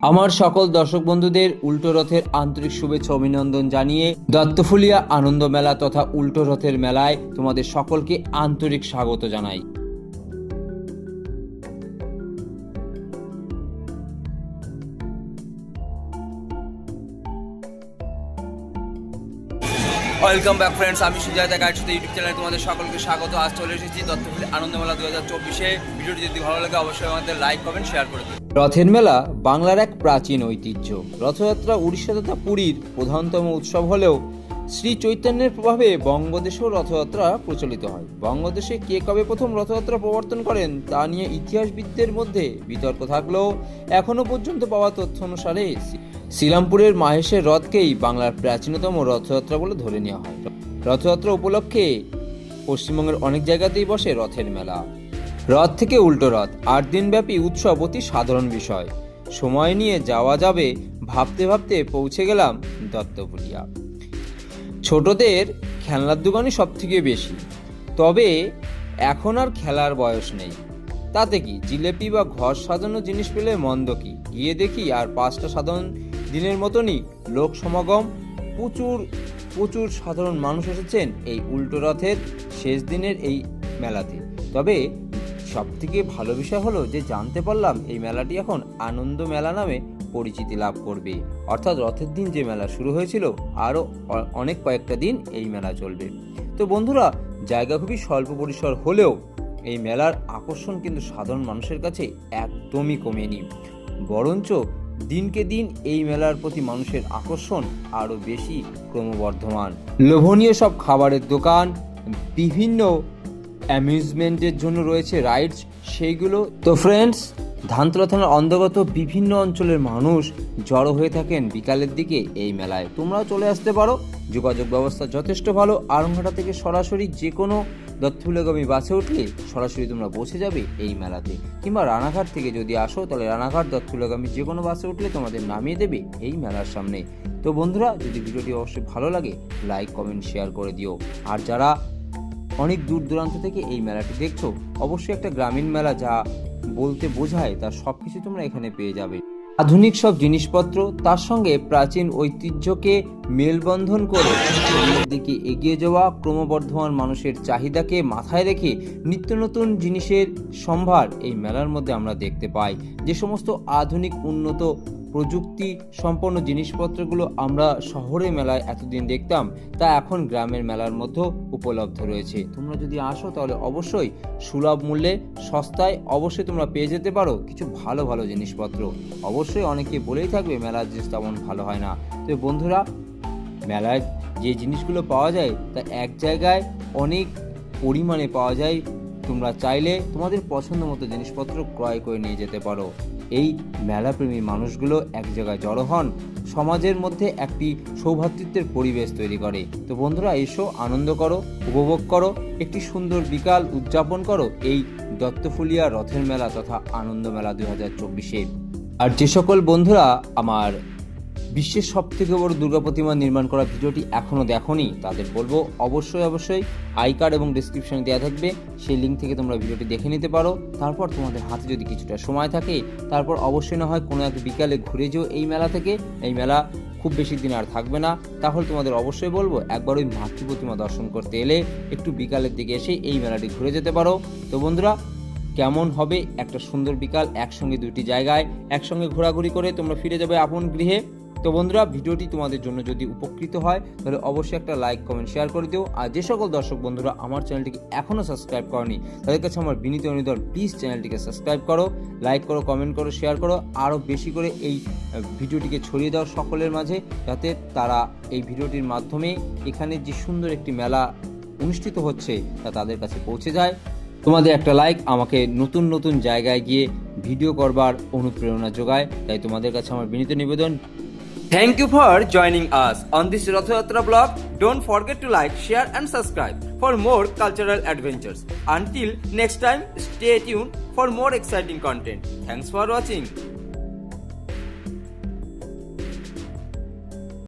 আমার সকল দর্শক বন্ধুদের উল্টো রথের আন্তরিক শুভেচ্ছা অভিনন্দন জানিয়ে দত্তফুলিয়া আনন্দ মেলা তথা উল্টো রথের মেলায় তোমাদের সকলকে আন্তরিক স্বাগত জানাই। ওয়েলকাম ব্যাক ফ্রেন্ডস, আমি সুজয় দা গাইড ইউটিউব চ্যানেলে তোমাদের সকলকে স্বাগত। আজ চলে এসেছি দত্তফুলিয়া আনন্দ মেলা 2024-এ। ভিডিওটি যদি ভালো লাগে অবশ্যই আমাদের লাইক কমেন্ট শেয়ার করে দিন। রথের মেলা বাংলার এক প্রাচীন ঐতিহ্য। রথযাত্রা উড়িষ্যা তথা পুরীর প্রধানতম উৎসব হলেও শ্রী চৈতন্যের প্রভাবে বঙ্গদেশেও রথযাত্রা প্রচলিত হয়। বঙ্গদেশে কে কবে প্রথম রথযাত্রা প্রবর্তন করেন তা নিয়ে ইতিহাসবিদদের মধ্যে বিতর্ক থাকলেও এখনো পর্যন্ত পাওয়া তথ্য অনুসারে শ্রীরামপুরের মাহেশের রথকেই বাংলার প্রাচীনতম রথযাত্রা বলে ধরে নেওয়া হয়। রথযাত্রা উপলক্ষে পশ্চিমবঙ্গের অনেক জায়গাতেই বসে রথের মেলা। রথ থেকে উল্টো রথ 8 দিনব্যাপী উৎসব অতি সাধারণ বিষয়। সময় নিয়ে যাওয়া যাবে ভাবতে ভাবতে পৌঁছে গেলাম দত্তফুলিয়া। ছোটদের খেলনার দোকানই সব থেকে বেশি, তবে এখন আর খেলার বয়স নেই। তাতে কি, জিলেপি বা ঘর সাজানো জিনিস পেলে মন্দ কি? গিয়ে দেখি আর 5টা সাধারণ দিনের মতনই লোক সমাগম। প্রচুর সাধারণ মানুষ এসেছেন এই উল্টো রথের শেষ দিনের এই মেলাতে। তবে সব থেকে ভালো বিষয় হলো যে জানতে পারলাম এই মেলাটি এখন আনন্দ মেলা নামে পরিচিতি লাভ করবে। অর্থাৎ রথের দিন যে মেলা শুরু হয়েছিল আরও অনেক কয়েকটা দিন এই মেলা চলবে। তো বন্ধুরা, জায়গা খুবই স্বল্প পরিসর হলেও এই মেলার আকর্ষণ কিন্তু সাধারণ মানুষের কাছে একদমই কমেনি, বরঞ্চ দিনকে দিন এই মেলার প্রতি মানুষের আকর্ষণ আরও বেশি ক্রমবর্ধমান। লোভনীয় সব খাবারের দোকান, বিভিন্ন অ্যামিউজমেন্টের জন্য রয়েছে রাইডস, সেইগুলো। তো ফ্রেন্ডস, ধানতলা থানার অন্তর্গত বিভিন্ন অঞ্চলের মানুষ জড়ো হয়ে থাকেন বিকালের দিকে এই মেলায়। তোমরাও চলে আসতে পারো, যোগাযোগ ব্যবস্থা যথেষ্ট ভালো। আড়ংঘাটা থেকে সরাসরি যে কোনো দত্তফুলিয়াগামী বাসে উঠলে সরাসরি তোমরা পৌঁছে যাবে এই মেলাতে, কিংবা রানাঘাট থেকে যদি আসো তাহলে রানাঘাট দত্তফুলিয়াগামী যে কোনো বাসে উঠলে তোমাদের নামিয়ে দেবে এই মেলার সামনে। তো বন্ধুরা, যদি ভিডিওটি অবশ্যই ভালো লাগে লাইক কমেন্ট শেয়ার করে দিও। আর যারা অনেক দূর দূরান্ত থেকে এই মেলাটি দেখছো, অবশ্যই একটা গ্রামীণ মেলা যা বলতে বোঝায় তার সবকিছু তোমরা এখানে পেয়ে যাবে। আধুনিক সব জিনিসপত্র, তার সঙ্গে প্রাচীন ঐতিহ্যকে মেলবন্ধন করে সামনের দিকে এগিয়ে যাওয়া, ক্রমবর্ধমান মানুষের চাহিদাকে মাথায় রেখে নিত্য নতুন জিনিসের সম্ভার এই মেলার মধ্যে আমরা দেখতে পাই। যে সমস্ত আধুনিক উন্নত প্রযুক্তি সম্পন্ন জিনিসপত্রগুলো আমরা শহরের মেলায় এতদিন দেখতাম, তা এখন গ্রামের মেলার মধ্যেও উপলব্ধ রয়েছে। তোমরা যদি আসো তাহলে অবশ্যই সুলভ মূল্যে সস্তায় অবশ্যই তোমরা পেয়ে যেতে পারো কিছু ভালো ভালো জিনিসপত্র। অবশ্যই অনেকে বলেই থাকবে মেলার জিনিস তেমন ভালো হয় না। তো বন্ধুরা, মেলায় যে জিনিসগুলো পাওয়া যায় তা এক জায়গায় অনেক পরিমাণে পাওয়া যায়। তোমরা চাইলে তোমাদের পছন্দ মতো জিনিসপত্র ক্রয় করে নিয়ে যেতে পারো। এই মেলাপ্রেমী মানুষগুলো এক জায়গায় জড়ো হন, সমাজের মধ্যে একটি সৌভ্রাতৃত্বের পরিবেশ তৈরি করে। তো বন্ধুরা, এসো, আনন্দ করো, উপভোগ করো, একটি সুন্দর বিকাল উদযাপন করো এই দত্তফুলিয়া রথের মেলা তথা আনন্দ মেলা 2024-এ। আর যে সকল বন্ধুরা আমার বিশ্বের সব থেকে বড় দুর্গা প্রতিমা নির্মাণ করা ভিডিওটি এখনও দেখোনি, তাদের বলবো অবশ্যই আই কার্ড এবং ডিসক্রিপশনে দেওয়া থাকবে, সেই লিঙ্ক থেকে তোমরা ভিডিওটি দেখে নিতে পারো। তারপর তোমাদের হাতে যদি কিছুটা সময় থাকে, তারপর অবশ্যই না হয় কোনো এক বিকালে ঘুরে যেও এই মেলা থেকে। এই মেলা খুব বেশি দিন আর থাকবে না, তাহলে তোমাদের অবশ্যই বলবো একবার ওই মাতৃ প্রতিমা দর্শন করতে এলে একটু বিকালের দিকে এসে এই মেলাটি ঘুরে যেতে পারো। তো বন্ধুরা, কেমন হবে একটা সুন্দর বিকাল, একসঙ্গে দুটি জায়গায় একসঙ্গে ঘোরাঘুরি করে তোমরা ফিরে যাবে আপন গৃহে। তো বন্ধুরা, ভিডিওটি তোমাদের জন্য যদি উপকৃত হয় তাহলে অবশ্যই একটা লাইক কমেন্ট শেয়ার করে দিও। আর যে সকল দর্শক বন্ধুরা আমার চ্যানেলটিকে এখনও সাবস্ক্রাইব করনি, তাদের কাছে আমার বিনীত নিবেদন, প্লিজ চ্যানেলটিকে সাবস্ক্রাইব করো, লাইক করো, কমেন্ট করো, শেয়ার করো। আরও বেশি করে এই ভিডিওটিকে ছড়িয়ে দাও সকলের মাঝে, যাতে তারা এই ভিডিওটির মাধ্যমে এখানে যে সুন্দর একটি মেলা অনুষ্ঠিত হচ্ছে তা তাদের কাছে পৌঁছে যায়। তোমাদের একটা লাইক আমাকে নতুন নতুন জায়গায় গিয়ে ভিডিও করবার অনুপ্রেরণা যোগায়, তাই তোমাদের কাছে আমার বিনীত নিবেদন। Thank you for joining us on this Rath Yatra vlog. Don't forget to like, share and subscribe for more cultural adventures. Until next time, stay tuned for more exciting content. Thanks for watching.